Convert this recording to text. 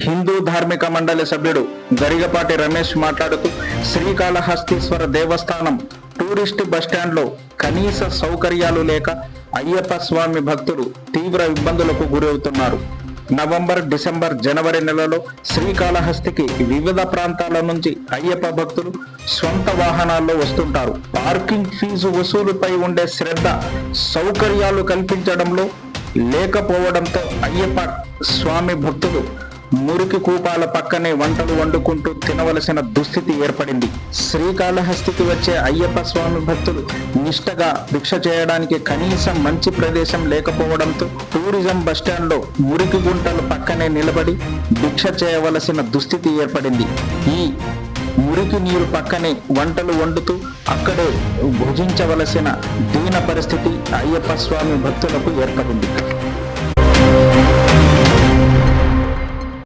హిందూ ధార్మిక మండలి సభ్యుడు గరిగపాటి రమేష్ మాట్లాడుతూ శ్రీకాళహస్తీశ్వర దేవస్థానం టూరిస్ట్ బస్టాండ్లో కనీస సౌకర్యాలు లేక అయ్యప్ప స్వామి భక్తులు తీవ్ర ఇబ్బందులకు గురవుతున్నారు. నవంబర్, డిసెంబర్, జనవరి నెలలో శ్రీకాళహస్తికి వివిధ ప్రాంతాల నుంచి అయ్యప్ప భక్తులు స్వంత వాహనాల్లో వస్తుంటారు. పార్కింగ్ ఫీజు వసూలుపై ఉండే శ్రద్ధ సౌకర్యాలు కల్పించడంలో లేకపోవడంతో అయ్యప్ప స్వామి భక్తులు మురికి కూపాల పక్కనే వంటలు వండుకుంటూ తినవలసిన దుస్థితి ఏర్పడింది. శ్రీకాళహస్తికి వచ్చే అయ్యప్ప స్వామి భక్తులు నిష్టగా భిక్ష చేయడానికి కనీసం మంచి ప్రదేశం లేకపోవడంతో టూరిజం బస్టాండ్లో మురికి గుంటల పక్కనే నిలబడి భిక్ష చేయవలసిన దుస్థితి ఏర్పడింది. ఈ మురికి నీరు పక్కనే వంటలు వండుతూ అక్కడే భుజించవలసిన దీన పరిస్థితి అయ్యప్ప స్వామి భక్తులకు ఏర్పడింది.